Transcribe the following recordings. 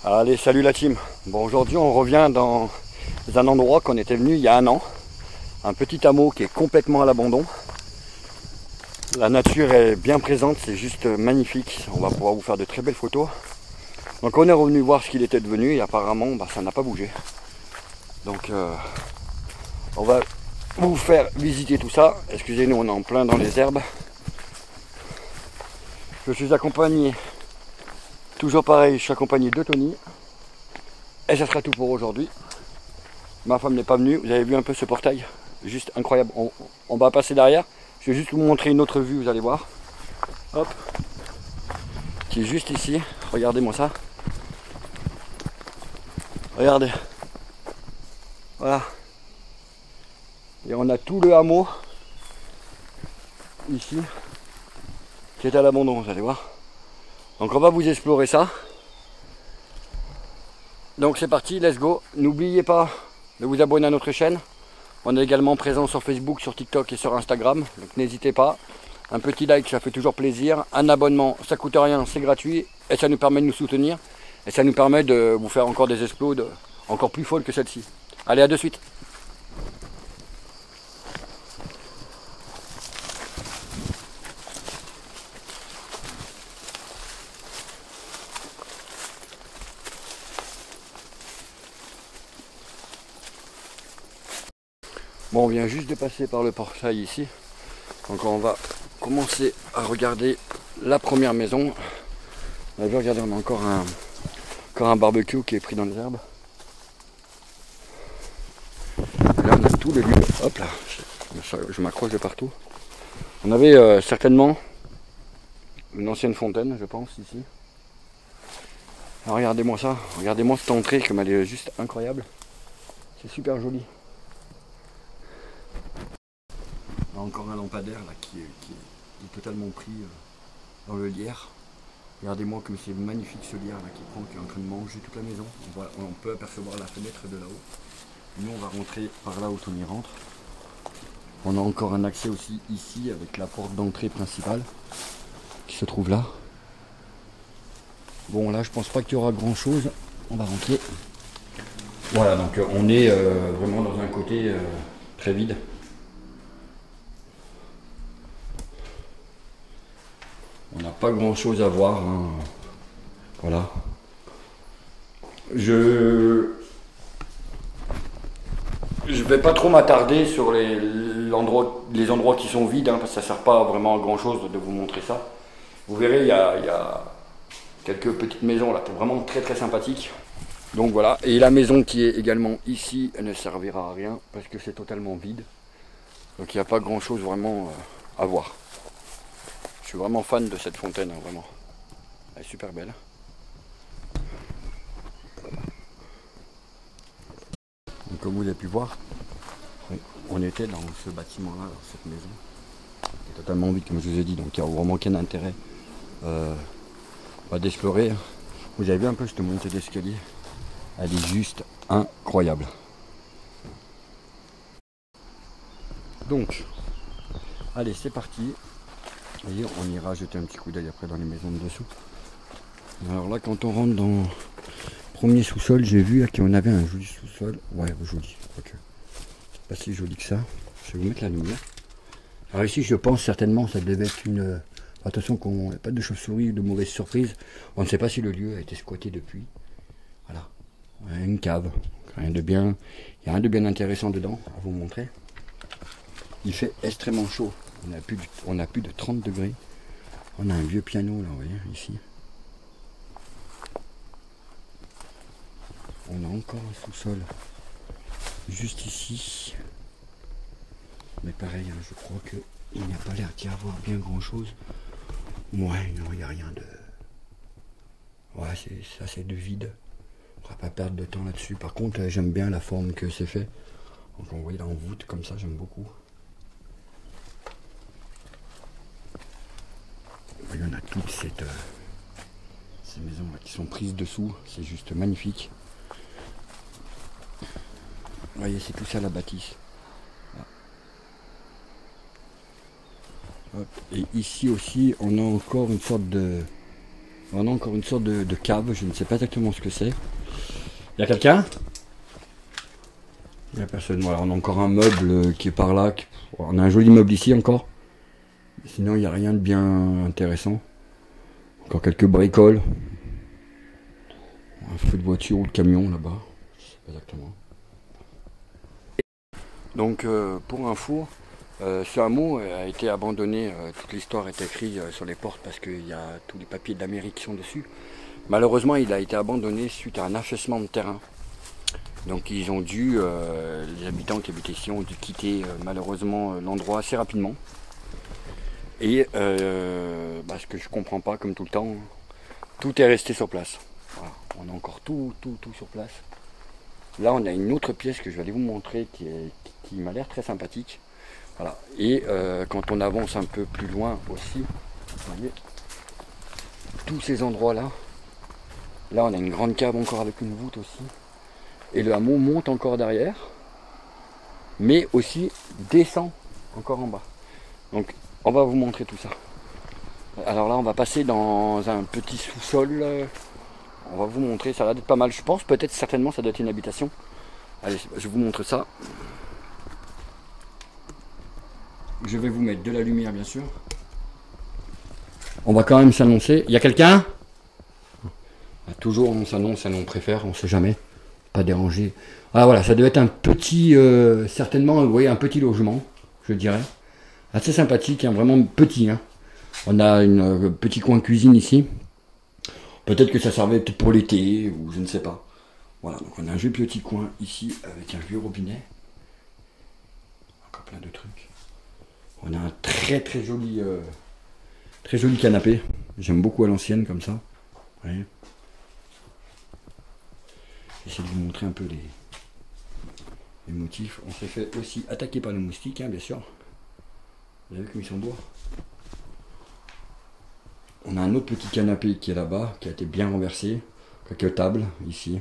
Allez, salut la team. Bon, aujourd'hui on revient dans un endroit qu'on était venu il y a un an. Un petit hameau qui est complètement à l'abandon. La nature est bien présente, c'est juste magnifique. On va pouvoir vous faire de très belles photos. Donc on est revenu voir ce qu'il était devenu et apparemment ça n'a pas bougé. Donc on va vous faire visiter tout ça. Excusez-nous, on est en plein dans les herbes. Je suis accompagné, toujours pareil, je suis accompagné de Tony. Et ça sera tout pour aujourd'hui. Ma femme n'est pas venue, vous avez vu un peu ce portail, juste incroyable. On va passer derrière, je vais juste vous montrer une autre vue, vous allez voir. Hop, qui est juste ici, regardez-moi ça. Regardez, voilà. Et on a tout le hameau, ici, qui est à l'abandon, vous allez voir. Donc on va vous explorer ça. Donc c'est parti, let's go. N'oubliez pas de vous abonner à notre chaîne. On est également présent sur Facebook, sur TikTok et sur Instagram. Donc n'hésitez pas. Un petit like, ça fait toujours plaisir. Un abonnement, ça coûte rien, c'est gratuit. Et ça nous permet de nous soutenir. Et ça nous permet de vous faire encore des explos encore plus folles que celle-ci. Allez, à de suite. Bon, on vient juste de passer par le portail ici. Donc on va commencer à regarder la première maison. On a vu, regardez, on a encore un barbecue qui est pris dans les herbes. Et là on a tout le lieu. Hop là, je m'accroche de partout. On avait certainement une ancienne fontaine, je pense, ici. Alors regardez-moi ça, regardez-moi cette entrée comme elle est juste incroyable. C'est super joli. Encore un lampadaire là qui est totalement pris dans le lierre. Regardez-moi comme c'est magnifique ce lierre là qui est en train de manger toute la maison. On peut apercevoir la fenêtre de là-haut. Nous on va rentrer par là où Tony rentre. On a encore un accès aussi ici avec la porte d'entrée principale qui se trouve là. Bon là je pense pas qu'il y aura grand chose. On va rentrer. Voilà, donc on est vraiment dans un côté très vide. On n'a pas grand chose à voir, hein. Voilà. Je vais pas trop m'attarder sur les endroits qui sont vides, hein, parce que ça sert pas vraiment à grand chose de vous montrer ça. Vous verrez, il y a quelques petites maisons là, vraiment très très sympathiques. Donc voilà, et la maison qui est également ici, elle ne servira à rien parce que c'est totalement vide. Donc il n'y a pas grand chose vraiment à voir. Je suis vraiment fan de cette fontaine, hein, vraiment. Elle est super belle. Donc, comme vous avez pu voir, on était dans ce bâtiment-là, dans cette maison. C'est totalement vide, comme je vous ai dit, donc il n'y a vraiment aucun intérêt d'explorer. Vous avez vu un peu cette montée d'escalier? Elle est juste incroyable. Donc, allez, c'est parti. Vous voyez, on ira jeter un petit coup d'œil après dans les maisons de dessous. Alors là, quand on rentre dans le premier sous-sol, j'ai vu qu'on avait un joli sous-sol. Ouais, joli. Okay. C'est pas si joli que ça. Je vais vous mettre la lumière. Alors ici, je pense certainement ça devait être une... Attention qu'on n'ait pas de chauve-souris ou de mauvaises surprises. On ne sait pas si le lieu a été squatté depuis. Voilà. Une cave. Rien de bien. Il y a rien de bien intéressant dedans à vous montrer. Il fait extrêmement chaud. On a plus de 30 degrés. On a un vieux piano là, vous voyez, ici. On a encore un sous-sol juste ici. Mais pareil, hein, je crois qu'il n'y a pas l'air d'y avoir bien grand chose. Ouais, non, il n'y a rien de... Ouais, c'est assez de vide. On va pas perdre de temps là-dessus. Par contre, j'aime bien la forme que c'est fait. Donc on voit en voûte comme ça, j'aime beaucoup. Il y en a toutes ces maisons là qui sont prises dessous, c'est juste magnifique. Vous voyez, c'est tout ça la bâtisse. Hop. Et ici aussi, on a encore une sorte de On a encore une sorte de cave, je ne sais pas exactement ce que c'est. Il y a quelqu'un? Il n'y a personne. Voilà, on a encore un meuble qui est par là. On a un joli meuble ici encore. Sinon, il n'y a rien de bien intéressant. Encore quelques bricoles. Un feu de voiture ou de camion là-bas. Je sais pas exactement. Donc, pour info, ce hameau a été abandonné. Toute l'histoire est écrite sur les portes parce qu'il y a tous les papiers de la mairie qui sont dessus. Malheureusement, il a été abandonné suite à un affaissement de terrain. Donc ils ont dû, les habitants qui habitaient ici ont dû quitter malheureusement l'endroit assez rapidement. Et ce que je comprends pas, comme tout le temps, tout est resté sur place. Voilà. On a encore tout sur place. Là on a une autre pièce que je vais aller vous montrer qui m'a l'air très sympathique. Voilà. Et quand on avance un peu plus loin aussi, vous voyez, tous ces endroits là, on a une grande cave encore avec une voûte aussi. Et le hameau monte encore derrière, mais aussi descend encore en bas. Donc on va vous montrer tout ça. Alors là on va passer dans un petit sous-sol. On va vous montrer, ça va être pas mal je pense, peut-être certainement ça doit être une habitation. Allez, je vous montre ça. Je vais vous mettre de la lumière bien sûr. On va quand même s'annoncer. Il y a quelqu'un? Toujours on s'annonce, on préfère, on sait jamais. Pas déranger. Ah voilà, ça doit être un petit, certainement, vous voyez, un petit logement, je dirais. Assez sympathique, hein, vraiment petit. Hein. On a un petit coin cuisine ici. Peut-être que ça servait peut-être pour l'été, ou je ne sais pas. Voilà, donc on a un joli petit coin ici, avec un vieux robinet. Encore plein de trucs. On a un très joli canapé. J'aime beaucoup à l'ancienne, comme ça. Vous voyez. J'essaie de vous montrer un peu les motifs. On s'est fait aussi attaquer par les moustiques, hein, bien sûr. Vous avez vu comme ils sont beaux. On a un autre petit canapé qui est là-bas, qui a été bien renversé. Quelques tables ici.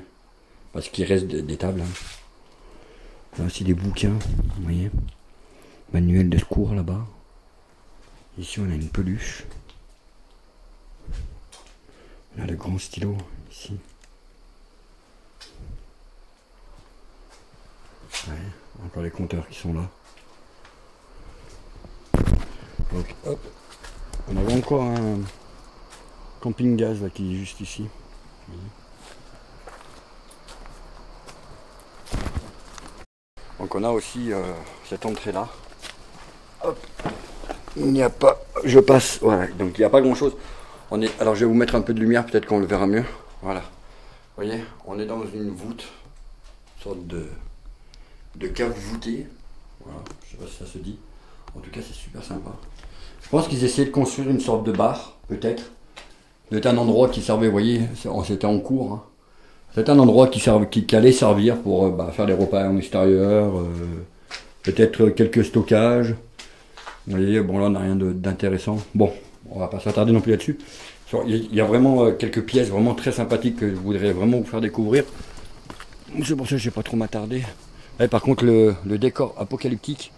Parce qu'il reste des tables. Hein. On a aussi des bouquins, vous voyez. Manuel de secours là-bas. Ici on a une peluche. On a le grand stylo ici. Ouais, encore les compteurs qui sont là. Donc hop, on avait encore un camping-gaz là qui est juste ici. Donc on a aussi cette entrée là. Hop, il n'y a pas, je passe, voilà, donc il n'y a pas grand chose. Alors je vais vous mettre un peu de lumière, peut-être qu'on le verra mieux. Voilà, vous voyez, on est dans une voûte, une sorte de cave voûtée. Voilà, je sais pas si ça se dit. En tout cas, c'est super sympa. Je pense qu'ils essayaient de construire une sorte de bar, peut-être. C'était un endroit qui servait, vous voyez, c'était en cours. Hein. C'était un endroit qui allait servir pour faire des repas en extérieur, peut-être quelques stockages. Vous voyez, bon là on n'a rien d'intéressant. Bon, on va pas s'attarder non plus là-dessus. Il y a vraiment quelques pièces vraiment très sympathiques que je voudrais vraiment vous faire découvrir. C'est pour ça que je ne vais pas trop m'attarder. Par contre, le décor apocalyptique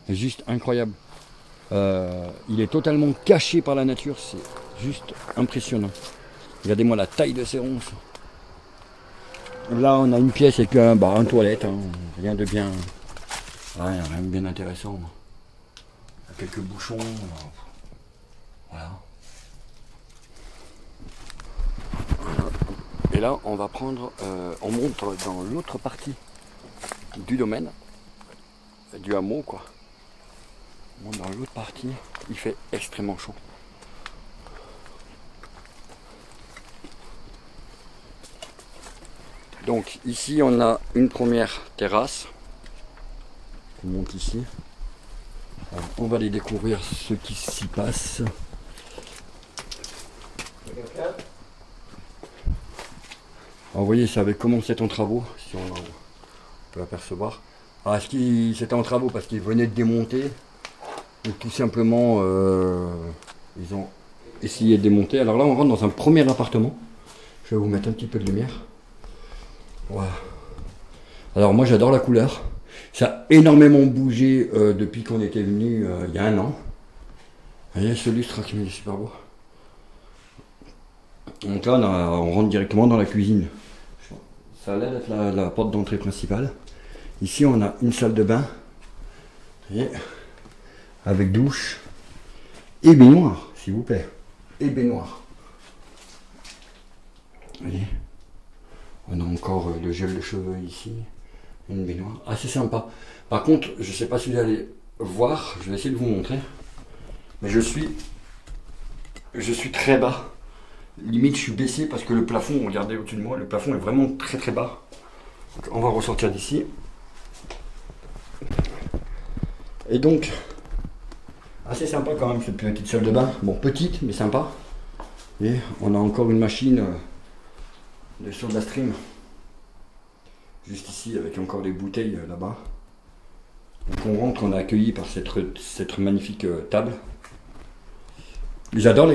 est juste incroyable. Il est totalement caché par la nature, c'est juste impressionnant. Regardez-moi la taille de ces ronces. Là, on a une pièce avec une toilette, hein. Rien de bien, rien de bien intéressant. Quelques bouchons, voilà. Et là, on va prendre, on monte dans l'autre partie du domaine, du hameau, quoi. On monte dans l'autre partie, il fait extrêmement chaud. Donc ici, on a une première terrasse. On monte ici. Alors, on va aller découvrir ce qui s'y passe. Alors, vous voyez, ça avait commencé en travaux, si on peut apercevoir. Alors, est-ce qu'il c'était en travaux parce qu'ils venaient de démonter, ou tout simplement ils ont essayé de démonter. Alors là, on rentre dans un premier appartement. Je vais vous mettre un petit peu de lumière. Voilà. Alors moi, j'adore la couleur. Ça a énormément bougé depuis qu'on était venu il y a un an. Vous voyez ce lustre qui est super beau. Donc là, on rentre directement dans la cuisine. Ça a l'air d'être la porte d'entrée principale. Ici, on a une salle de bain. Et avec douche et baignoire, s'il vous plaît. Et baignoire. Vous voyez, on a encore le gel de cheveux ici. Une baignoire. Assez sympa. Par contre, je ne sais pas si vous allez voir. Je vais essayer de vous montrer. Mais je suis très bas. Limite, je suis baissé parce que le plafond, regardez au-dessus de moi, le plafond est vraiment très très bas. Donc, on va ressortir d'ici. Et donc, assez sympa quand même cette petite salle de bain. Bon, petite, mais sympa. Et on a encore une machine de soda stream. Juste ici, avec encore des bouteilles là-bas. Donc on rentre, on est accueilli par cette magnifique table. J'adore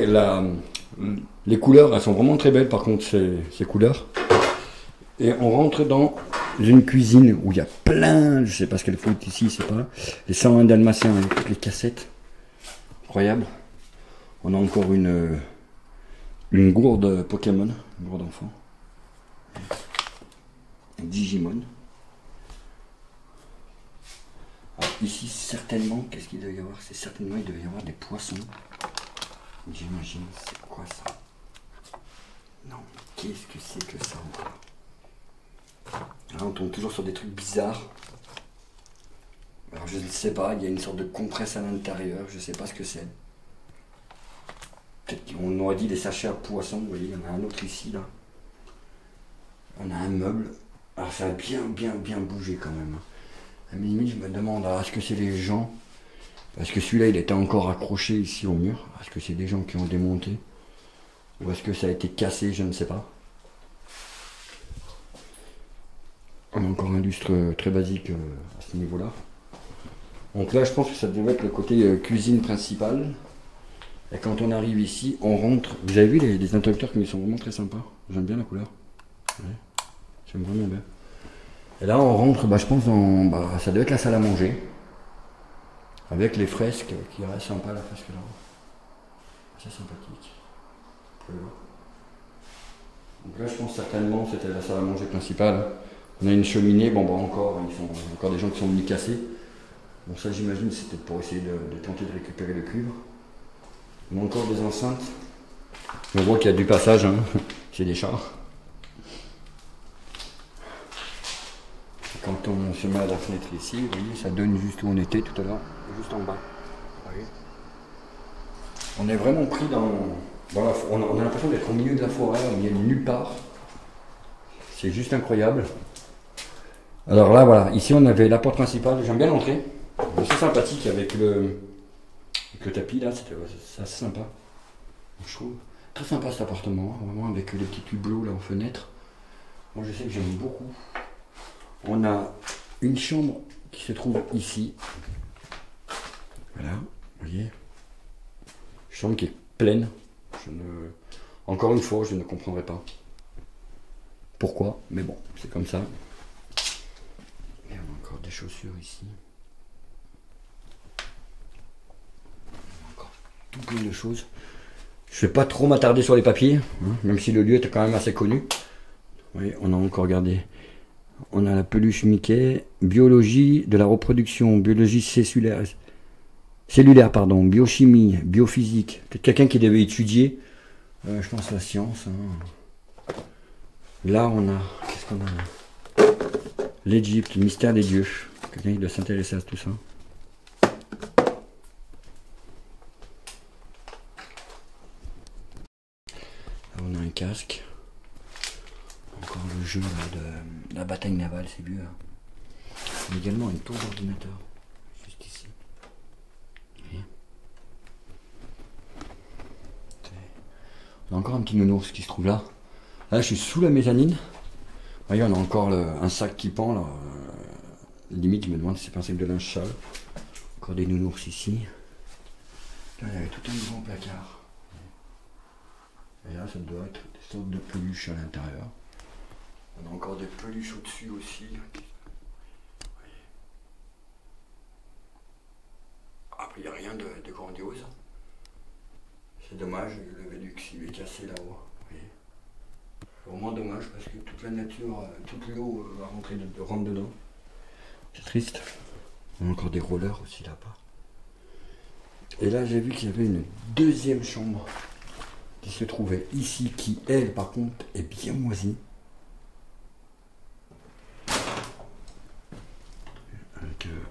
les couleurs, elles sont vraiment très belles par contre ces couleurs. Et on rentre dans une cuisine où il y a plein, je sais pas ce qu'elle fout ici, c'est pas les 101 dalmatiens avec toutes les cassettes. Incroyable. On a encore une gourde Pokémon, une gourde enfant. Digimon. Alors ici certainement, qu'est-ce qu'il doit y avoir? C'est certainement il devait y avoir des poissons. J'imagine, c'est quoi ça? Non, qu'est-ce que c'est que ça encore? Là on tombe toujours sur des trucs bizarres. Alors je ne sais pas, il y a une sorte de compresse à l'intérieur, je ne sais pas ce que c'est. Peut-être qu'on aurait dit des sachets à poissons, vous voyez, il y en a un autre ici là. On a un meuble. Alors ça a bien bougé quand même. À limite, je me demande, est-ce que c'est les gens? Parce que celui-là, il était encore accroché ici au mur. Est-ce que c'est des gens qui ont démonté? Ou est-ce que ça a été cassé? Je ne sais pas. On a encore un lustre très basique à ce niveau-là. Donc là, je pense que ça devait être le côté cuisine principale. Et quand on arrive ici, on rentre. Vous avez vu les interrupteurs qui sont vraiment très sympas. J'aime bien la couleur. Ouais. J'aime vraiment bien. Et là, on rentre, je pense, dans. Ça doit être la salle à manger. Avec les fresques qui restent sympas, la fresque là. C'est sympathique. Donc là, je pense certainement que c'était la salle à manger principale. On a une cheminée, encore, il y a encore des gens qui sont venus casser. Bon, ça, j'imagine, c'était pour essayer de tenter de récupérer le cuivre. On a encore des enceintes. On voit qu'il y a du passage, hein. C'est des chars. Quand on se met à la fenêtre ici, vous voyez, ça donne juste où on était tout à l'heure, juste en bas. Vous voyez, on est vraiment pris dans la forêt. On a l'impression d'être au milieu de la forêt, au milieu de nulle part. C'est juste incroyable. Alors là, voilà, ici on avait la porte principale. J'aime bien l'entrée. C'est sympathique avec le tapis là, c'est assez sympa. Je trouve très sympa cet appartement, vraiment avec les petits hublots là en fenêtre. Moi je sais que j'aime beaucoup. On a une chambre qui se trouve ici. Voilà, vous voyez. Chambre qui est pleine. Encore une fois, je ne comprendrai pas pourquoi, mais bon, c'est comme ça. Et on a encore des chaussures ici. On a encore tout plein de choses. Je ne vais pas trop m'attarder sur les papiers, hein, même si le lieu était quand même assez connu. Vous voyez, on a encore regardé. On a la peluche Mickey, biologie de la reproduction, biologie cellulaire, biochimie, biophysique. Peut-être quelqu'un qui devait étudier, je pense, la science. Hein. Là, on a, qu'est-ce qu'on a là? L'Égypte, le mystère des dieux. Quelqu'un qui doit s'intéresser à tout ça. Là, on a un casque. Encore le jeu là, de la bataille navale, c'est mieux. On a également une tour d'ordinateur, juste ici. On a encore un petit nounours qui se trouve là. Là, je suis sous la mezzanine. Vous voyez, on a encore un sac qui pend là. Limite, je me demande si c'est pas un sac de linge sale. Encore des nounours ici. Là, il y avait tout un grand placard. Et là, ça doit être des sortes de peluches à l'intérieur. On a encore des peluches au-dessus aussi. Après, il n'y a rien de grandiose. C'est dommage, le Velux il est cassé là-haut. C'est vraiment dommage parce que toute la nature, toute l'eau va rentre dedans. C'est triste. On a encore des rollers aussi là-bas. Et là j'ai vu qu'il y avait une deuxième chambre qui se trouvait ici, qui elle par contre est bien moisie.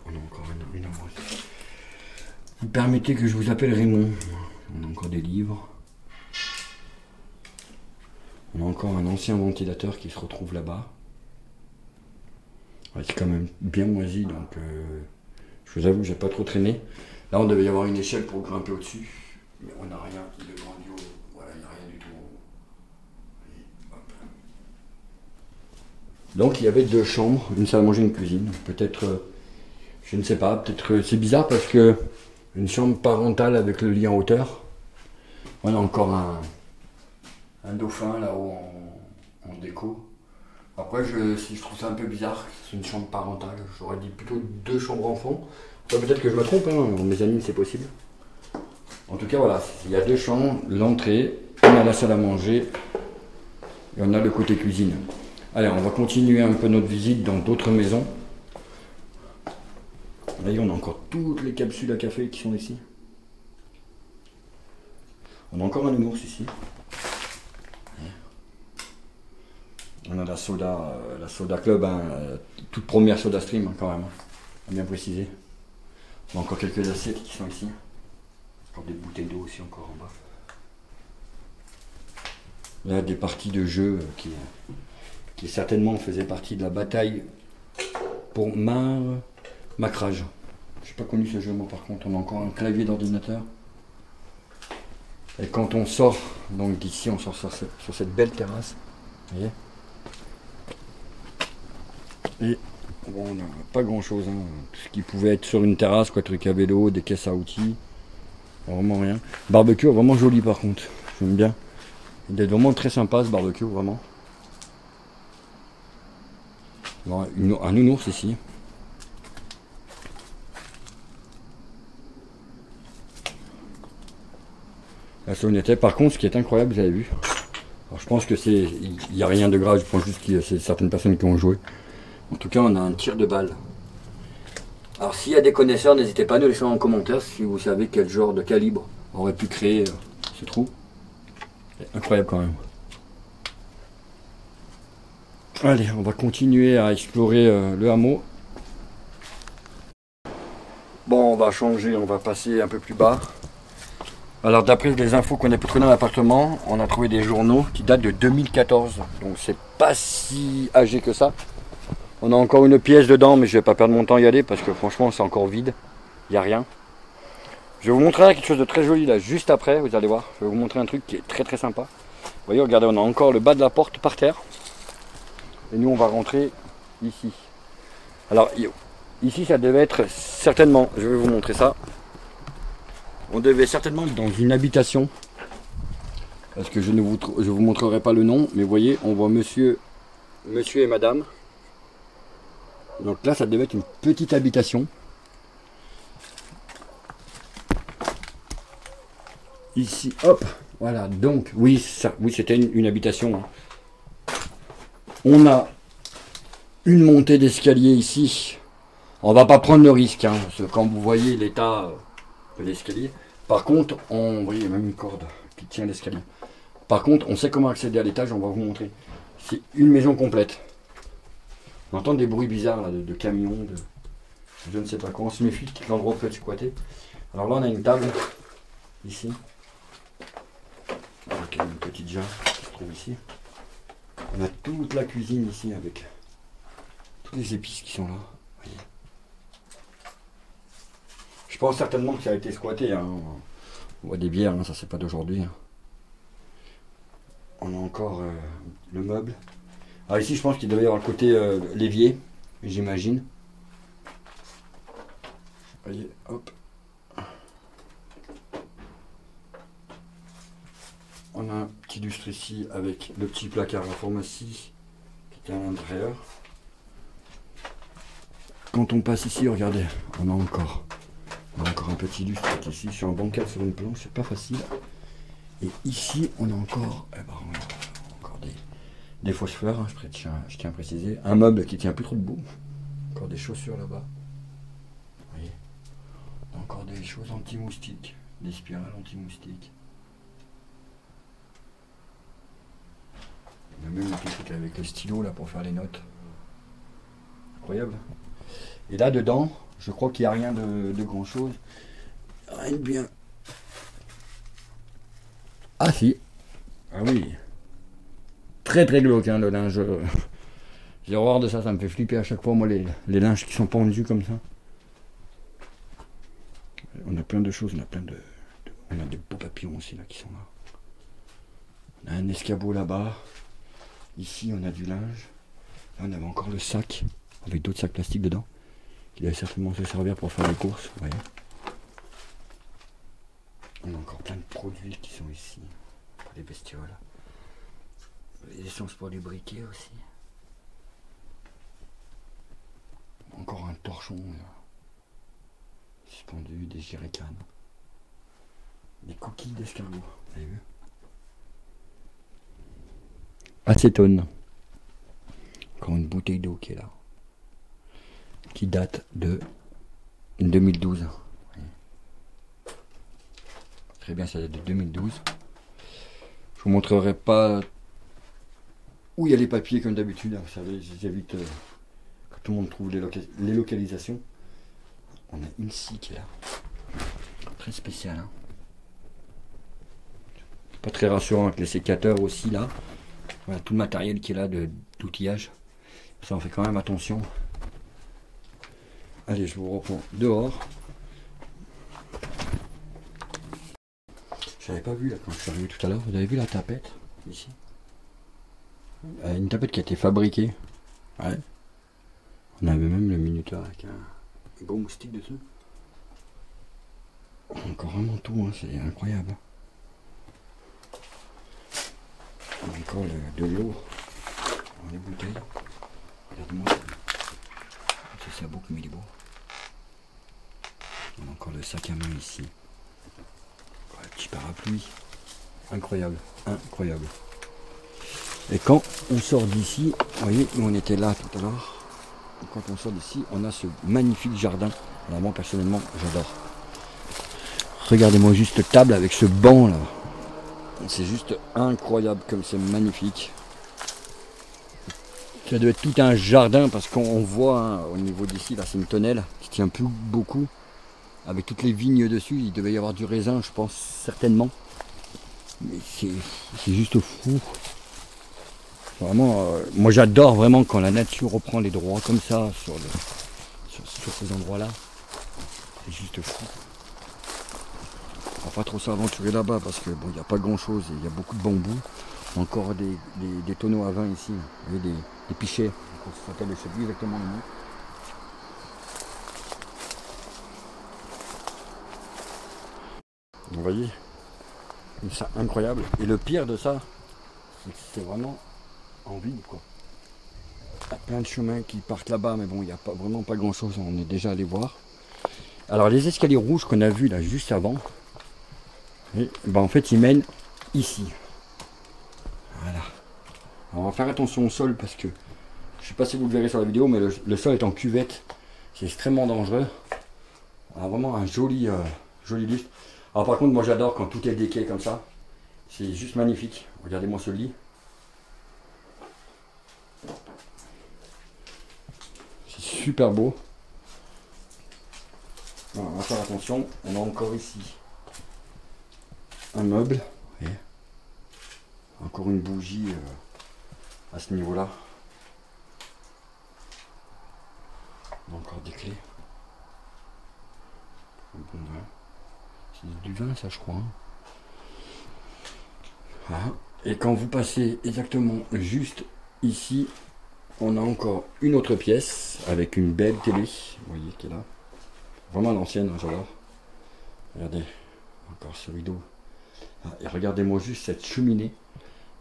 On a encore une moisie. Vous permettez que je vous appelle Raymond. On a encore des livres. On a encore un ancien ventilateur qui se retrouve là-bas. Ouais, c'est quand même bien moisi, donc je vous avoue que j'ai pas trop traîné. Là, on devait y avoir une échelle pour grimper au-dessus, mais on n'a rien de grandiose. Voilà, il n'y a rien du tout. Et hop. Donc, il y avait 2 chambres, une salle à manger, une cuisine. Peut-être, je ne sais pas, peut-être c'est bizarre parce que une chambre parentale avec le lit en hauteur. On a encore un dauphin là-haut en déco. Après, je trouve ça un peu bizarre, c'est une chambre parentale. J'aurais dit plutôt 2 chambres enfants. Enfin, peut-être que je me trompe, hein, mes amis, c'est possible. En tout cas, voilà, il y a 2 chambres, l'entrée, on a la salle à manger et on a le côté cuisine. Allez, on va continuer un peu notre visite dans d'autres maisons. Là, on a encore toutes les capsules à café qui sont ici. On a encore un nounours ici. On a la soda club, hein, toute première soda stream hein, quand même, hein, bien précisé. On a encore quelques assiettes qui sont ici. Encore des bouteilles d'eau aussi encore en bas. Là des parties de jeu qui certainement faisaient partie de la bataille pour Macrage. Je n'ai pas connu ce jeu moi par contre. On a encore un clavier d'ordinateur. Et quand on sort donc d'ici, on sort sur cette belle terrasse. Vous voyez ? Et bon, on n'a pas grand chose, hein. Tout ce qui pouvait être sur une terrasse, quoi, truc à vélo, des caisses à outils, vraiment rien. Barbecue vraiment joli par contre, j'aime bien. Il est vraiment très sympa ce barbecue, vraiment. Bon, un nounours ici. La sonnette. Par contre, ce qui est incroyable, vous avez vu. Alors, je pense que il n'y a rien de grave, je pense juste qu'il y a certaines personnes qui ont joué. En tout cas, on a un tir de balle. Alors, s'il y a des connaisseurs, n'hésitez pas à nous laisser en commentaire si vous savez quel genre de calibre aurait pu créer ce trou. C'est incroyable quand même. Allez, on va continuer à explorer le hameau. Bon, on va changer, on va passer un peu plus bas. Alors, d'après les infos qu'on a pu trouver dans l'appartement, on a trouvé des journaux qui datent de 2014. Donc, c'est pas si âgé que ça. On a encore une pièce dedans, mais je vais pas perdre mon temps à y aller parce que franchement, c'est encore vide. Il n'y a rien. Je vais vous montrer quelque chose de très joli là, juste après, vous allez voir. Je vais vous montrer un truc qui est très très sympa. Vous voyez, regardez, on a encore le bas de la porte par terre. Et nous, on va rentrer ici. Alors, ici, ça devait être certainement, je vais vous montrer ça. On devait certainement être dans une habitation. Parce que je vous montrerai pas le nom, mais vous voyez, on voit monsieur et madame. Donc là, ça devait être une petite habitation. Ici, hop, voilà, donc, oui, c'était une habitation. On a une montée d'escalier ici. On va pas prendre le risque, hein, parce que quand vous voyez l'état de l'escalier. Par contre, vous voyez, il y a même une corde qui tient l'escalier. Par contre, on sait comment accéder à l'étage, on va vous montrer. C'est une maison complète. On entend des bruits bizarres là, de camions, de je ne sais pas quoi. On se méfie de l'endroit où peut être squatté. Alors là, on a une table ici. Avec une petite jarre qui se trouve ici. On a toute la cuisine ici avec toutes les épices qui sont là. Voyez. Je pense certainement que ça a été squatté. Hein. On voit des bières, hein, ça c'est pas d'aujourd'hui. Hein. On a encore le meuble. Alors ici je pense qu'il devait y avoir le côté l'évier, j'imagine. Voyez, hop. On a un petit lustre ici avec le petit placard à pharmacie qui est à l'intérieur. Quand on passe ici, regardez, on a encore un petit lustre qui est ici sur un bancal sur une planche, c'est pas facile. Et ici on a encore, Des fausses fleurs, hein, je tiens à préciser. Un meuble qui tient plus trop debout. Encore des chaussures là-bas. Vous voyez. Encore des choses anti-moustiques. Des spirales anti-moustiques. Il y a même un petit truc avec le stylo là pour faire les notes. Incroyable. Et là dedans, je crois qu'il n'y a rien de grand chose. Rien de bien. Ah si. Ah oui. Très très glauque hein, le linge. J'ai horreur de ça, ça me fait flipper à chaque fois moi les linges qui sont pendus comme ça. On a plein de choses, on a on a des beaux papillons aussi là qui sont là. On a un escabeau là-bas. Ici on a du linge. Là on avait encore le sac avec d'autres sacs plastiques dedans. Qui devait certainement se servir pour faire les courses, vous voyez. On a encore plein de produits qui sont ici. Pour les bestioles. Les essences pour les briquets aussi. Encore un torchon là. Suspendu, des jerrycans. Des coquilles d'escargot, vous avez vu? Acétone. Encore une bouteille d'eau qui est là. Qui date de 2012. Très bien, ça date de 2012. Je vous montrerai pas où il y a les papiers comme d'habitude. Vous savez, j'évite que tout le monde trouve les localisations. On a une scie qui est là. Très spécial. Hein. Pas très rassurant avec les sécateurs aussi là. Voilà tout le matériel qui est là d'outillage. Ça on fait quand même attention. Allez, je vous reprends dehors. Je n'avais pas vu là quand je suis arrivé tout à l'heure. Vous avez vu la tapette ici? Une tapette qui a été fabriquée. Ouais. On avait même le minuteur avec un beau moustique dessus. Encore vraiment tout, hein, c'est incroyable. Encore de l'eau dans les bouteilles. Regardez-moi. C'est ça beau comme il est beau. On a encore le sac à main ici. Le petit parapluie. Incroyable. Incroyable. Et quand on sort d'ici, vous voyez, nous on était là tout à l'heure. Quand on sort d'ici, on a ce magnifique jardin. Alors moi personnellement, j'adore. Regardez-moi juste cette table avec ce banc là. C'est juste incroyable comme c'est magnifique. Ça doit être tout un jardin parce qu'on voit hein, au niveau d'ici, là c'est une tonnelle qui tient plus beaucoup. Avec toutes les vignes dessus, il devait y avoir du raisin, je pense, certainement. Mais c'est juste fou. Vraiment, moi j'adore vraiment quand la nature reprend les droits comme ça sur ces endroits-là. C'est juste fou. On va pas trop s'aventurer là-bas parce que bon, il n'y a pas grand-chose, il y a beaucoup de bambous. Encore des tonneaux à vin ici, vous voyez, des pichets. Ça s'appelle, je ne sais plus exactement le nom. Vous voyez, c'est incroyable. Et le pire de ça, c'est que c'est vraiment en ville quoi. Il y a plein de chemins qui partent là-bas, mais bon, il n'y a vraiment pas grand-chose. On est déjà allé voir. Alors les escaliers rouges qu'on a vus là juste avant, et, ben, en fait ils mènent ici. Voilà. Alors, on va faire attention au sol parce que je ne sais pas si vous le verrez sur la vidéo, mais le sol est en cuvette. C'est extrêmement dangereux. On a vraiment un joli lustre. Alors par contre, moi j'adore quand tout est déqué comme ça. C'est juste magnifique. Regardez-moi ce lit. C'est super beau. Voilà, on va faire attention. On a encore ici un meuble. Et encore une bougie à ce niveau-là. On a encore des clés. Bon, ouais. C'est du vin ça je crois. Hein. Voilà. Et quand vous passez exactement juste ici, on a encore une autre pièce avec une belle télé. Vous voyez qui est là. Vraiment l'ancienne, hein, j'adore. Regardez, encore ce rideau. Ah, et regardez-moi juste cette cheminée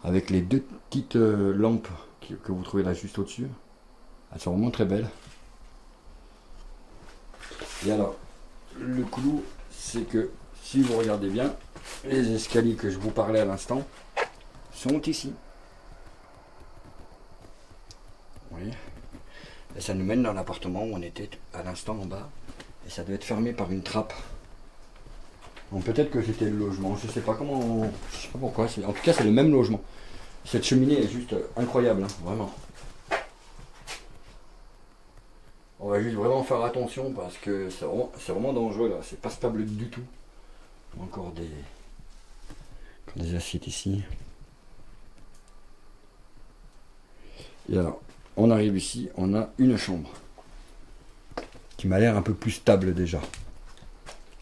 avec les deux petites lampes que vous trouvez là juste au-dessus. Elles sont vraiment très belles. Et alors, le clou, c'est que si vous regardez bien, les escaliers que je vous parlais à l'instant sont ici. Et ça nous mène dans l'appartement où on était à l'instant en bas. Et ça doit être fermé par une trappe. Donc peut-être que c'était le logement, je sais pas comment, je sais pas pourquoi, en tout cas c'est le même logement. Cette cheminée est juste incroyable, hein, vraiment. On va juste vraiment faire attention parce que c'est vraiment dangereux là, c'est pas stable du tout. Encore des assiettes ici. Et alors, on arrive ici, on a une chambre qui m'a l'air un peu plus stable déjà.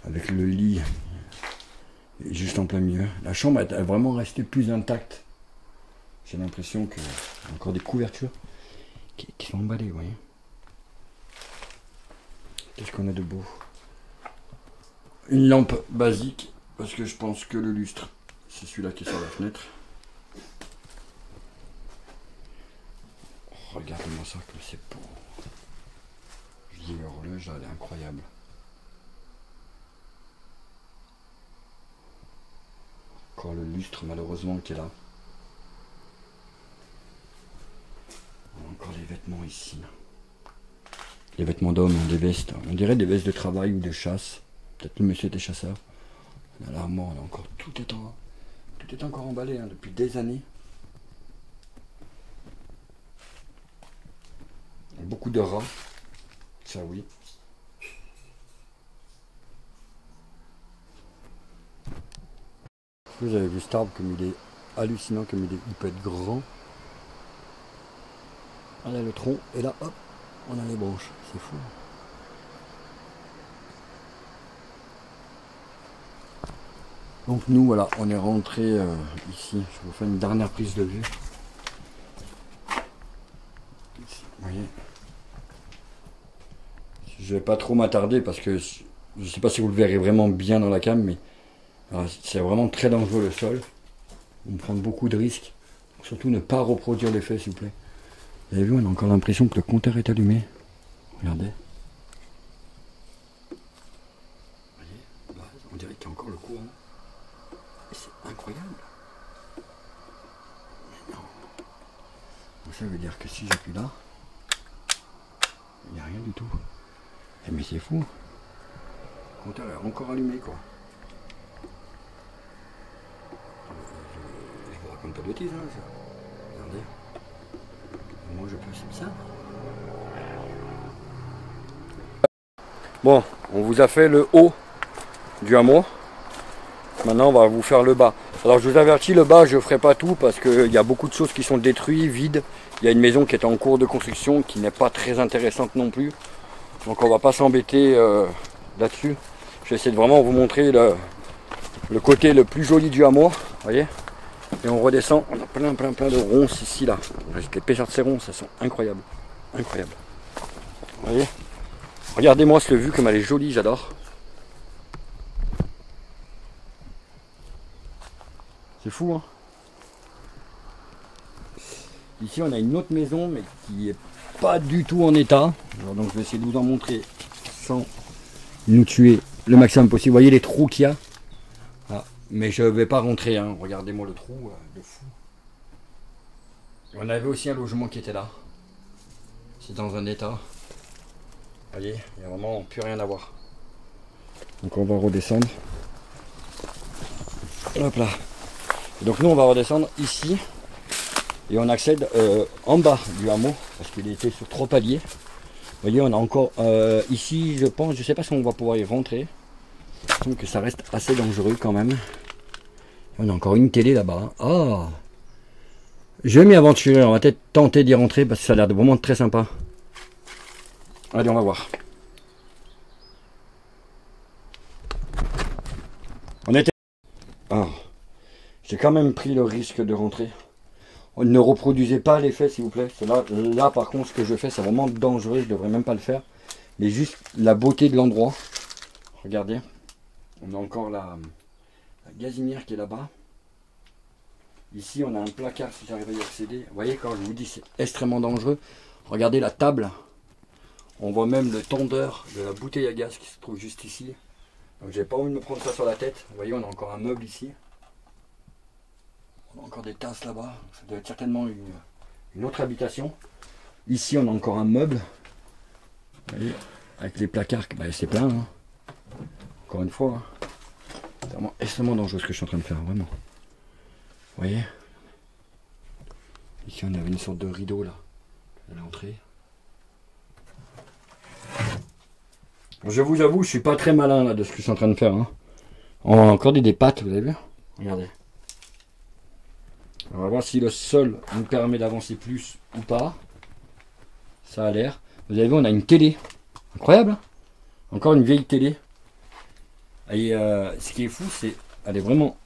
Avec le lit juste en plein milieu. La chambre est vraiment restée plus intacte. J'ai l'impression qu'il y a encore des couvertures qui sont emballées, vous voyez. Qu'est-ce qu'on a de beau? Une lampe basique, parce que je pense que le lustre, c'est celui-là qui est sur la fenêtre. Oh, regardez-moi ça, comme c'est beau. Je dis l'horloge, elle est incroyable. Encore le lustre, malheureusement, qui est là. Encore les vêtements ici. Les vêtements d'hommes, des vestes. On dirait des vestes de travail ou de chasse. Peut-être le monsieur était chasseur. Là, l'armoire, encore tout est encore emballé hein, depuis des années. Beaucoup de rats. Ça oui. Vous avez vu cet arbre comme il est hallucinant, comme il peut être grand. Ah là le tronc, et là hop, on a les branches, c'est fou. Donc nous voilà, on est rentré ici, je vous fais une dernière prise de vue. Ici, vous voyez. Je vais pas trop m'attarder parce que je sais pas si vous le verrez vraiment bien dans la cam, mais c'est vraiment très dangereux le sol. On prend beaucoup de risques. Surtout ne pas reproduire l'effet s'il vous plaît. Vous avez vu, on a encore l'impression que le compteur est allumé. Regardez. Vous voyez, on dirait qu'il y a encore le courant. Et c'est incroyable. Mais non. Donc ça veut dire que si j'appuie là, il n'y a rien du tout. Eh mais c'est fou. Le compteur est encore allumé quoi. Je vous raconte pas de bêtises hein, ça. Regardez. Moi je peux ça. Bon, on vous a fait le haut du hameau. Maintenant on va vous faire le bas. Alors je vous avertis, le bas je ne ferai pas tout parce qu'il y a beaucoup de choses qui sont détruites, vides. Il y a une maison qui est en cours de construction qui n'est pas très intéressante non plus. Donc on va pas s'embêter là-dessus. Je vais essayer de vraiment vous montrer le côté le plus joli du hameau. Voyez. Et on redescend, on a plein de ronces ici là. L'épaisseur de ces ronces, elles sont incroyables. Incroyables. Vous voyez. Regardez-moi ce vue comme elle est jolie, j'adore. C'est fou hein. Ici on a une autre maison mais qui est pas du tout en état. Alors, donc je vais essayer de vous en montrer sans nous tuer le maximum possible. Vous voyez les trous qu'il y a. Ah, mais je ne vais pas rentrer, hein. Regardez-moi le trou de fou. On avait aussi un logement qui était là. C'est dans un état. Vous voyez, il n'y a vraiment plus rien à voir. Donc on va redescendre. Hop là. Et donc nous on va redescendre ici. Et on accède en bas du hameau. Parce qu'il était sur 3 paliers. Vous voyez, on a encore ici, je pense, je sais pas si on va pouvoir y rentrer. Donc ça reste assez dangereux quand même. On a encore une télé là-bas. Ah, je vais m'y aventurer, on va peut-être tenter d'y rentrer parce que ça a l'air de vraiment très sympa. Allez, on va voir. On était... Ah, j'ai quand même pris le risque de rentrer. Ne reproduisez pas l'effet s'il vous plaît. Là par contre ce que je fais c'est vraiment dangereux, je devrais même pas le faire. Mais juste la beauté de l'endroit. Regardez. On a encore la gazinière qui est là-bas. Ici on a un placard si j'arrive à y accéder. Vous voyez quand je vous dis c'est extrêmement dangereux. Regardez la table. On voit même le tendeur de la bouteille à gaz qui se trouve juste ici. Donc j'ai pas envie de me prendre ça sur la tête. Vous voyez on a encore un meuble ici. On a encore des tasses là-bas. Ça doit être certainement une autre habitation. Ici on a encore un meuble. Vous voyez, avec les placards, bah, c'est plein. Hein. Encore une fois, hein. C'est vraiment extrêmement dangereux ce que je suis en train de faire, vraiment. Vous voyez? Ici on avait une sorte de rideau là, à l'entrée. Je vous avoue, je suis pas très malin là de ce que je suis en train de faire. Hein. On a encore des pâtes, vous avez vu? Regardez. On va voir si le sol nous permet d'avancer plus ou pas. Ça a l'air. Vous avez vu, on a une télé. Incroyable. Hein, encore une vieille télé. Et ce qui est fou, c'est... Elle est vraiment...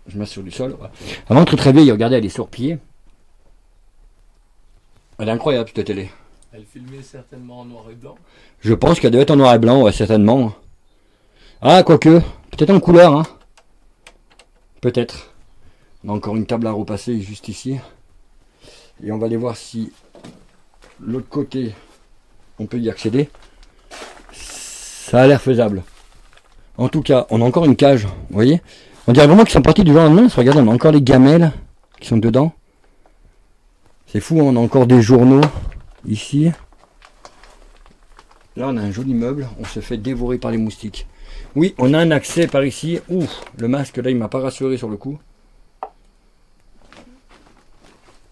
Je mets sur du sol. Ouais. Avant, très vieille, regardez, elle est sur pied. Elle est incroyable cette télé. Elle filmait certainement en noir et blanc. Je pense qu'elle devait être en noir et blanc, ouais, certainement. Ah, quoique. Peut-être en couleur, hein. Peut-être. On a encore une table à repasser juste ici. Et on va aller voir si l'autre côté, on peut y accéder. Ça a l'air faisable. En tout cas, on a encore une cage, vous voyez. On dirait vraiment qu'ils sont partis du jour au lendemain. Regardez, on a encore les gamelles qui sont dedans. C'est fou, on a encore des journaux ici. Là, on a un joli meuble. On se fait dévorer par les moustiques. Oui, on a un accès par ici. Ouf, le masque, là, il m'a pas rassuré sur le coup.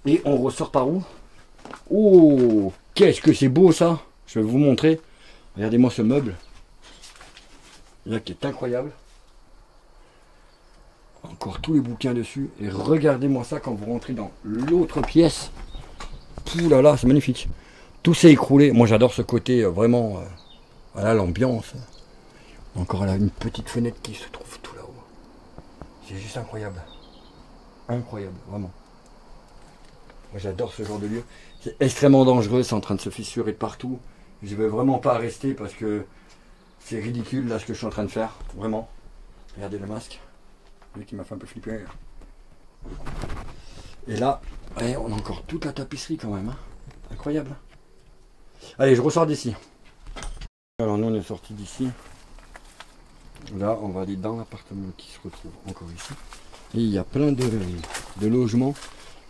Et on ressort par où? Oh, qu'est-ce que c'est beau ça! Je vais vous montrer. Regardez-moi ce meuble. Là qui est incroyable. Encore tous les bouquins dessus. Et regardez-moi ça quand vous rentrez dans l'autre pièce. Ouh là là, c'est magnifique. Tout s'est écroulé. Moi j'adore ce côté vraiment. Voilà l'ambiance. Encore là une petite fenêtre qui se trouve tout là-haut. C'est juste incroyable. Incroyable, vraiment. Moi j'adore ce genre de lieu. C'est extrêmement dangereux, c'est en train de se fissurer de partout. Je ne vais vraiment pas rester parce que c'est ridicule là ce que je suis en train de faire. Vraiment. Regardez le masque. Lui qui m'a fait un peu flipper. Et là, ouais, on a encore toute la tapisserie quand même. Hein. Incroyable. Allez, je ressors d'ici. Alors nous on est sorti d'ici. Là on va aller dans l'appartement qui se retrouve encore ici. Et il y a plein de logements.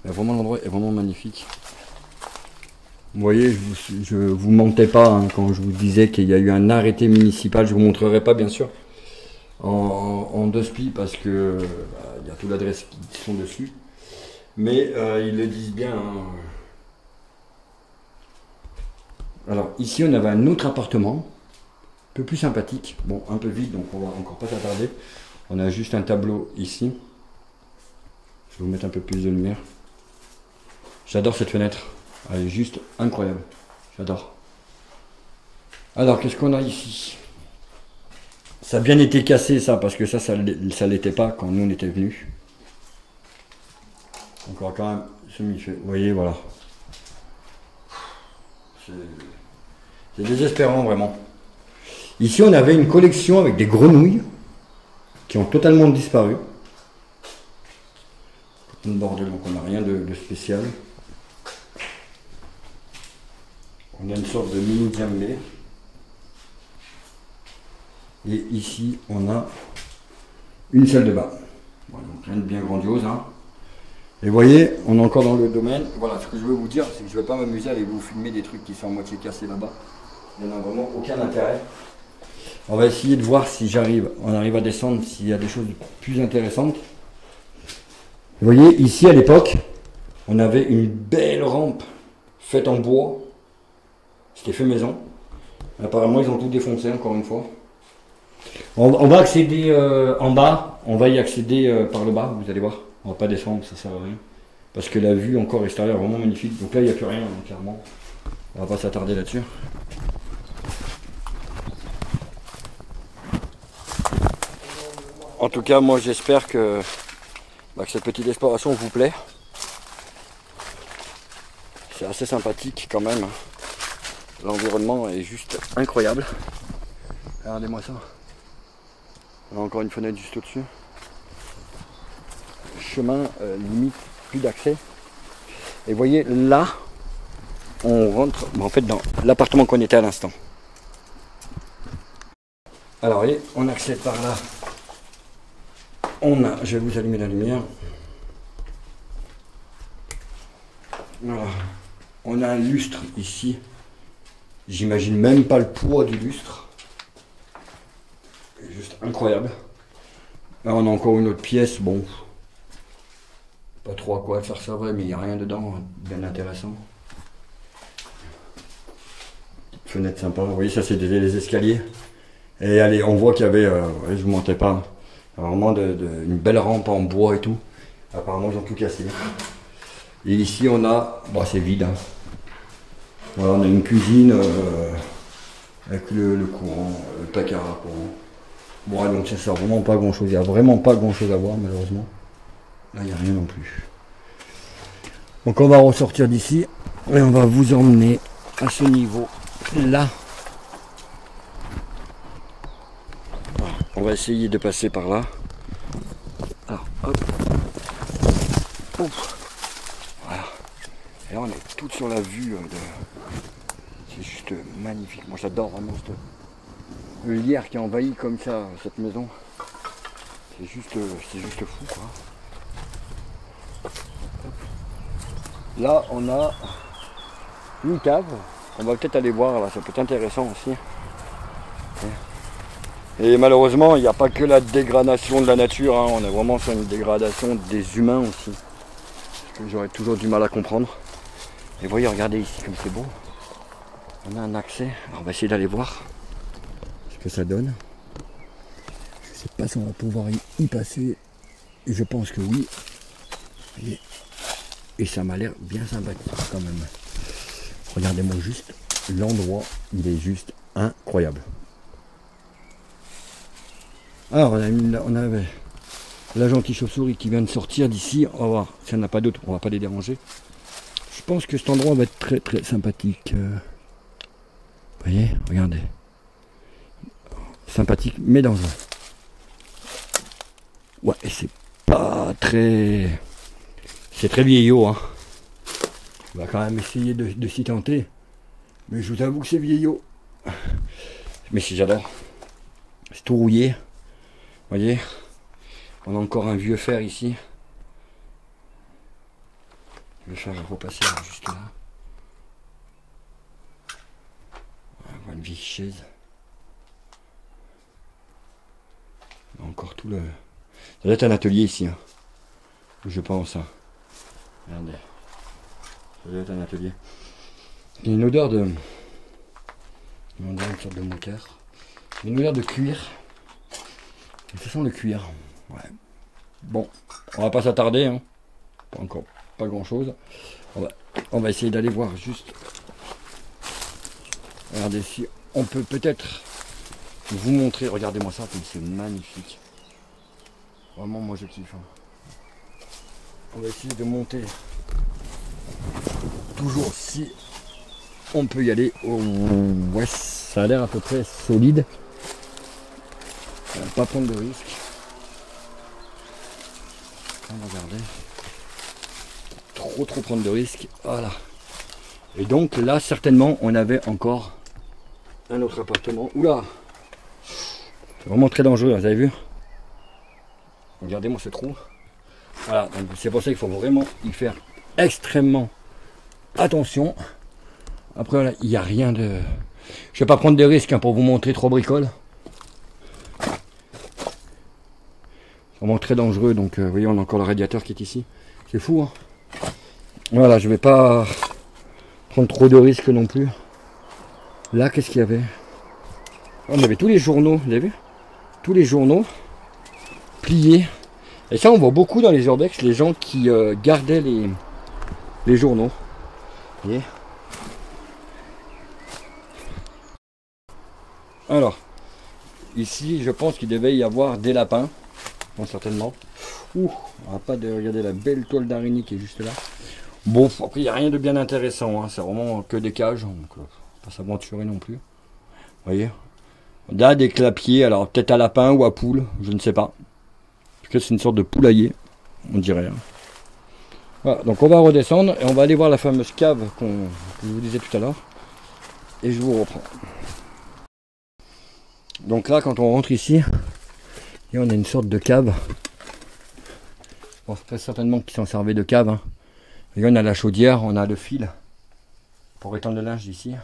Vraiment l'endroit est vraiment magnifique. Vous voyez, je vous mentais pas hein, quand je vous disais qu'il y a eu un arrêté municipal. Je vous montrerai pas bien sûr en deux spies parce que il y a toute l'adresse qui sont dessus. Mais ils le disent bien. Hein. Alors ici on avait un autre appartement, un peu plus sympathique, bon un peu vide donc on va encore pas s'attarder. On a juste un tableau ici. Je vais vous mettre un peu plus de lumière. J'adore cette fenêtre, elle est juste incroyable, j'adore. Alors qu'est-ce qu'on a ici? Ça a bien été cassé ça, parce que ça l'était pas quand nous on était venus. Encore quand même semi-fait, vous voyez voilà. C'est désespérant vraiment. Ici on avait une collection avec des grenouilles qui ont totalement disparu. Une bordel, donc on n'a rien de spécial. On a une sorte de mini diamé. Et ici, on a une salle de bain. Voilà, donc rien de bien grandiose. Hein. Et vous voyez, on est encore dans le domaine. Voilà, ce que je veux vous dire, c'est que je ne vais pas m'amuser à aller vous filmer des trucs qui sont à moitié cassés là-bas. Il n'y en a vraiment aucun intérêt. On va essayer de voir si on arrive à descendre, s'il y a des choses plus intéressantes. Vous voyez, ici à l'époque, on avait une belle rampe faite en bois. C'était fait maison. Apparemment, ils ont tout défoncé encore une fois. On va accéder en bas. On va y accéder par le bas, vous allez voir. On va pas descendre, ça sert à rien. Parce que la vue encore extérieure est vraiment magnifique. Donc là, il n'y a plus rien, hein, clairement. On va pas s'attarder là-dessus. En tout cas, moi j'espère que cette petite exploration vous plaît. C'est assez sympathique quand même. L'environnement est juste incroyable. Regardez-moi ça. On a encore une fenêtre juste au-dessus. Chemin limite plus d'accès. Et vous voyez là, on rentre en fait dans l'appartement qu'on était à l'instant. Alors voyez, on accède par là. Je vais vous allumer la lumière. Voilà. On a un lustre ici J'imagine même pas le poids du lustre. C'est juste incroyable. Là on a encore une autre pièce, bon. Pas trop à quoi faire ça vrai, mais il n'y a rien dedans, bien intéressant. Fenêtre sympa, vous voyez ça c'est des escaliers. Et allez, on voit qu'il y avait, je vous mentais pas, vraiment une belle rampe en bois et tout. Apparemment ils ont tout cassé. Et ici on a, bon c'est vide. Hein. Voilà, on a une cuisine avec le courant, le placard à courant. Bon donc ça sert vraiment pas grand chose, il n'y a vraiment pas grand chose à voir malheureusement. Là il n'y a rien non plus. Donc on va ressortir d'ici et on va vous emmener à ce niveau là. On va essayer de passer par là. Alors, hop. Ouf. Voilà. Et là, on est tout sur la vue de... C'est juste magnifique. Moi, j'adore vraiment le lierre qui envahit comme ça cette maison. C'est juste fou, quoi. Là, on a une cave. On va peut-être aller voir, là. Ça peut être intéressant aussi. Et malheureusement, il n'y a pas que la dégradation de la nature, hein. On est vraiment sur une dégradation des humains aussi. Que j'aurais toujours du mal à comprendre. Et voyez, regardez ici comme c'est beau. On a un accès. Alors on va essayer d'aller voir ce que ça donne. Je ne sais pas si on va pouvoir y passer. Je pense que oui. Et ça m'a l'air bien sympathique quand même. Regardez-moi juste. L'endroit, il est juste incroyable. Alors on avait la gentille chauve-souris qui vient de sortir d'ici. On va voir s'il n'y en a pas d'autres, on va pas les déranger. Je pense que cet endroit va être très très sympathique. Vous voyez, regardez. Sympathique mais dangereux. Ouais, et c'est pas très... C'est très vieillot, hein. On va quand même essayer de s'y tenter. Mais je vous avoue que c'est vieillot. Mais si j'adore. C'est tout rouillé. Vous voyez, on a encore un vieux fer ici. Le fer va repasser juste là. On voit une vieille chaise. Encore tout le... Ça doit être un atelier ici. Hein. Je pense. Hein. Regardez. Ça doit être un atelier. Il y a une odeur de... On dirait une sorte de moteur. Une odeur de cuir. Ça sent le cuir. Ouais. Bon, on va pas s'attarder. Hein. Pas encore, pas grand chose. On va essayer d'aller voir juste. Regardez si on peut peut-être vous montrer. Regardez-moi ça, comme c'est magnifique. Vraiment, moi je kiffe. Hein. On va essayer de monter. Toujours si on peut y aller. Oh, ouais, ça a l'air à peu près solide. Pas prendre de risques. On va regarder. Trop prendre de risques. Voilà. Et donc là certainement on avait encore un autre appartement. Oula. C'est vraiment très dangereux, vous avez vu. Regardez-moi ce trou. Voilà, donc c'est pour ça qu'il faut vraiment y faire extrêmement attention. Après voilà, il n'y a rien de... Je vais pas prendre de risques hein, pour vous montrer trop bricole. Vraiment très dangereux, donc vous voyez on a encore le radiateur qui est ici. C'est fou hein. Voilà, je vais pas prendre trop de risques non plus. Là qu'est-ce qu'il y avait? On avait tous les journaux, vous avez vu? Tous les journaux pliés. Et ça on voit beaucoup dans les urbex, les gens qui gardaient les journaux. Vous voyez? Alors, ici je pense qu'il devait y avoir des lapins. Bon, certainement. Ouh, on va pas de regarder la belle toile d'araignée qui est juste là. Bon, après il n'y a rien de bien intéressant, hein. C'est vraiment que des cages, donc pas s'aventurer non plus. Vous voyez, là des clapiers, alors peut-être à lapin ou à poule, je ne sais pas. Parce que c'est une sorte de poulailler, on dirait. Hein. Voilà, donc on va redescendre et on va aller voir la fameuse cave que je vous disais tout à l'heure. Et je vous reprends. Donc là, quand on rentre ici, et on a une sorte de cave. Bon, c'est très certainement qu'ils s'en servaient de cave. Hein. Et là, on a la chaudière, on a le fil pour étendre le linge d'ici.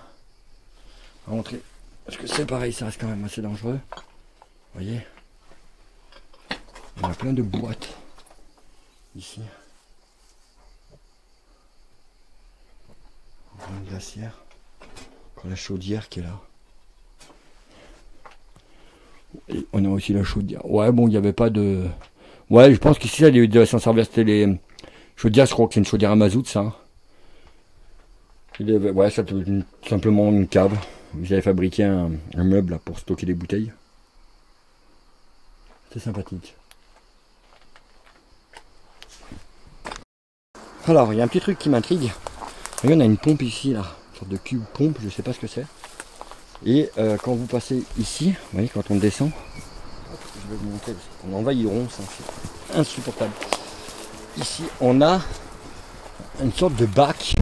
à entrer. Parce que c'est pareil, ça reste quand même assez dangereux. Vous voyez, il y a plein de boîtes ici. Une glacière. Encore la chaudière qui est là. Et on a aussi la chaudière. Ouais, bon, il n'y avait pas de... Ouais, je pense qu'ici, ça s'en servait, c'était les chaudières, je crois que c'est une chaudière à mazout, ça. Ouais, c'est simplement une cave. Ils avaient fabriqué un meuble là, pour stocker les bouteilles. C'est sympathique. Alors, il y a un petit truc qui m'intrigue. Regardez, on a une pompe ici, là. Une sorte de cube pompe, je sais pas ce que c'est. Et quand vous passez ici, vous voyez, quand on descend, je vais vous montrer, on envahit le rond, c'est insupportable. Ici, on a une sorte de bac.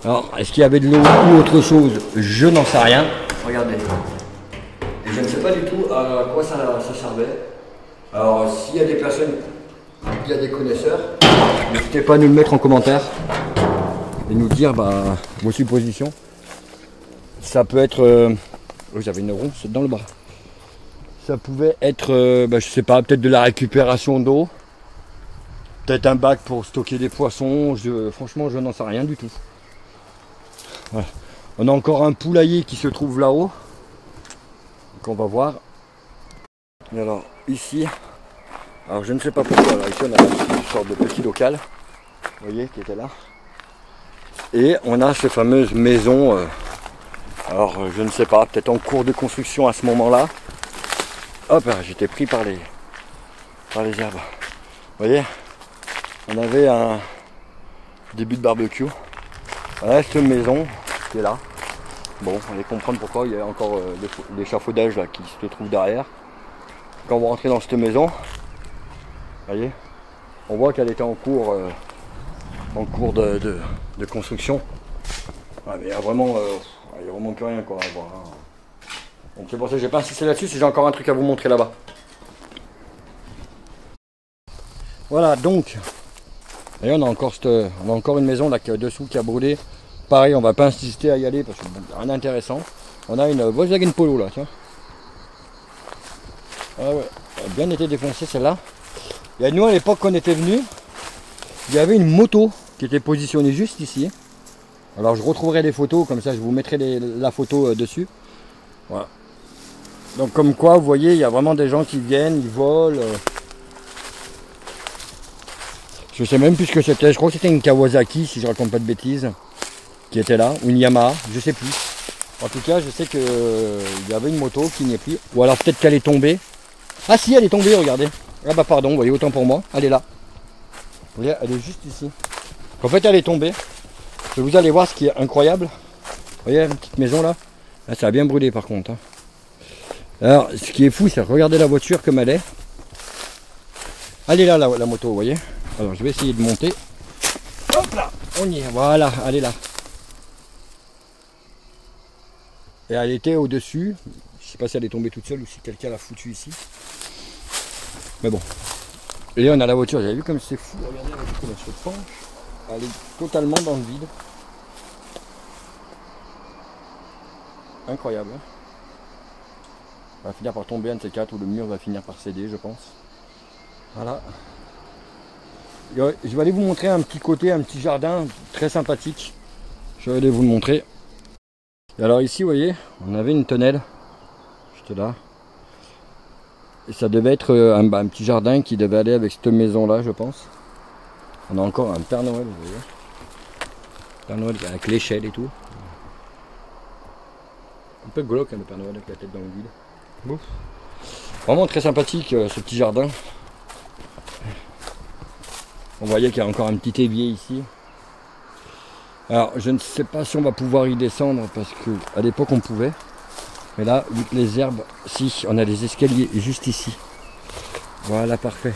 Alors, est-ce qu'il y avait de l'eau ou autre chose? Je n'en sais rien. Regardez. Et je ne sais pas du tout à quoi ça servait. Alors, s'il y a des personnes, il y a des connaisseurs, n'hésitez pas à nous le mettre en commentaire et nous dire vos suppositions. Ça peut être... j'avais une ronce dans le bras. Ça pouvait être, je sais pas, peut-être de la récupération d'eau. Peut-être un bac pour stocker des poissons. Franchement, je n'en sais rien du tout. Voilà. On a encore un poulailler qui se trouve là-haut. Donc on va voir. Et alors ici, alors je ne sais pas pourquoi. Alors ici on a une sorte de petit local. Vous voyez, qui était là. Et on a ces fameuses maisons. Alors je ne sais pas, peut-être en cours de construction à ce moment-là. Hop, j'étais pris par les herbes. Vous voyez, on avait un début de barbecue. Voilà cette maison qui est là. Bon, on allez comprendre pourquoi il y a encore l'échafaudage là qui se trouve derrière. Quand vous rentrez dans cette maison, vous voyez, on voit qu'elle était en cours de construction. Ouais, mais il n'y a vraiment plus rien quoi à voir. Hein. Donc c'est pour ça que j'ai pas insisté là-dessus, si j'ai encore un truc à vous montrer là-bas. Voilà, donc, et on a encore une maison là qui est dessous qui a brûlé. Pareil, on va pas insister à y aller parce que rien d'intéressant. On a une Volkswagen Polo là, tiens. Ah ouais, elle a bien été défoncée celle-là. Et nous à l'époque quand on était venus, il y avait une moto qui était positionnée juste ici. Alors je retrouverai les photos, comme ça je vous mettrai la photo dessus. Voilà. Donc comme quoi, vous voyez, il y a vraiment des gens qui viennent, ils volent. Je sais même plus ce que c'était, je crois que c'était une Kawasaki si je raconte pas de bêtises, qui était là, ou une Yamaha, je sais plus. En tout cas, je sais que il y avait une moto qui n'y est plus. Ou alors peut-être qu'elle est tombée. Ah si, elle est tombée, regardez. Ah bah pardon, vous voyez, autant pour moi, elle est là. Vous voyez, elle est juste ici. En fait, elle est tombée. Vous allez voir ce qui est incroyable. Vous voyez, une petite maison là. Là, ça a bien brûlé par contre. Hein. Alors, ce qui est fou, c'est regarder la voiture comme elle est. Elle est là, la moto, vous voyez. Alors, je vais essayer de monter. Hop là, on y est. Voilà, elle est là. Et elle était au-dessus. Je sais pas si elle est tombée toute seule ou si quelqu'un l'a foutue ici. Mais bon. Et là, on a la voiture. Vous avez vu comme c'est fou. Regardez la voiture comme elle se penche. Elle est totalement dans le vide. Incroyable. Hein, on va finir par tomber un de ces quatre, ou le mur va finir par céder, je pense. Voilà. Je vais aller vous montrer un petit côté, un petit jardin très sympathique. Je vais aller vous le montrer. Et alors ici, vous voyez, on avait une tonnelle. Juste là. Et ça devait être un petit jardin qui devait aller avec cette maison là, je pense. On a encore un Père Noël, vous voyez. Père Noël avec l'échelle et tout. Un peu glauque hein, le Père Noël avec la tête dans le vide. Ouf. Vraiment très sympathique ce petit jardin. On voyait qu'il y a encore un petit évier ici. Alors je ne sais pas si on va pouvoir y descendre parce que à l'époque on pouvait. Mais là, vu que les herbes, si, on a des escaliers juste ici. Voilà, parfait.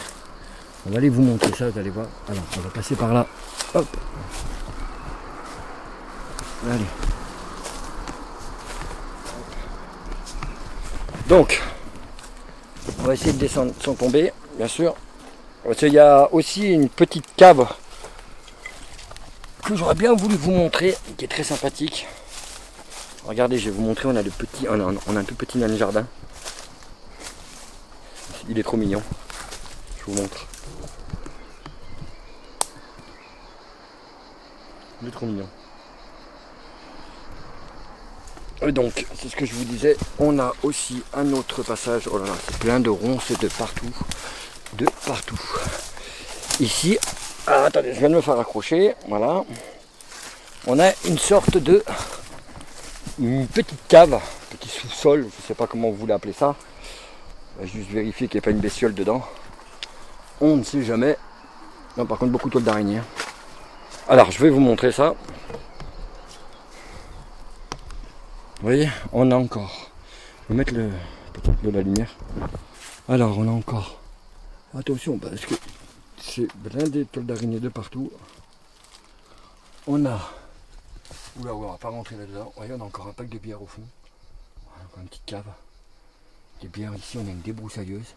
On va aller vous montrer ça, vous allez voir. Alors, on va passer par là. Hop. Allez. Donc, on va essayer de descendre sans tomber, bien sûr. Parce qu'il y a aussi une petite cave que j'aurais bien voulu vous montrer, qui est très sympathique. Regardez, je vais vous montrer, on a un tout petit nain de jardin. Il est trop mignon. Je vous montre. Il est trop mignon. Et donc, c'est ce que je vous disais, on a aussi un autre passage. Oh là là, c'est plein de ronces de partout. De partout. Ici, ah, attendez, je viens de me faire accrocher. Voilà. On a une sorte de une petite cave, petit sous-sol, je ne sais pas comment vous voulez appeler ça. On va juste vérifier qu'il n'y a pas une bestiole dedans. On ne sait jamais. Non, par contre, beaucoup de toiles d'araignée. Alors, je vais vous montrer ça. Vous voyez, on a encore. Je vais mettre peut-être de la lumière. Alors, on a encore. Attention, parce que c'est blindé de toiles d'araignée de partout. On a. Oula, on va pas rentrer là-dedans. Vous voyez, on a encore un pack de bière au fond. Encore une petite cave. Des bières ici, on a une débroussailleuse.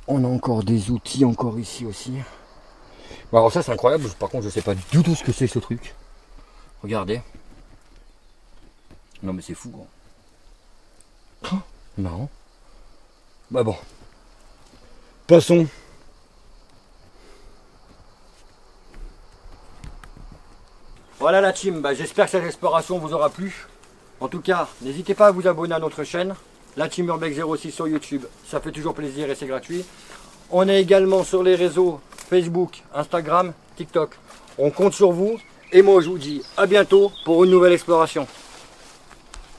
On a encore des outils encore ici aussi. Bon, alors ça c'est incroyable, par contre je sais pas du tout ce que c'est ce truc. Regardez. Non mais c'est fou. Hein. Oh, marrant. Bah bon. Passons. Voilà la team, bah, j'espère que cette exploration vous aura plu. En tout cas, n'hésitez pas à vous abonner à notre chaîne, la Team Urbex 06 sur YouTube, ça fait toujours plaisir et c'est gratuit. On est également sur les réseaux Facebook, Instagram, TikTok. On compte sur vous et moi je vous dis à bientôt pour une nouvelle exploration.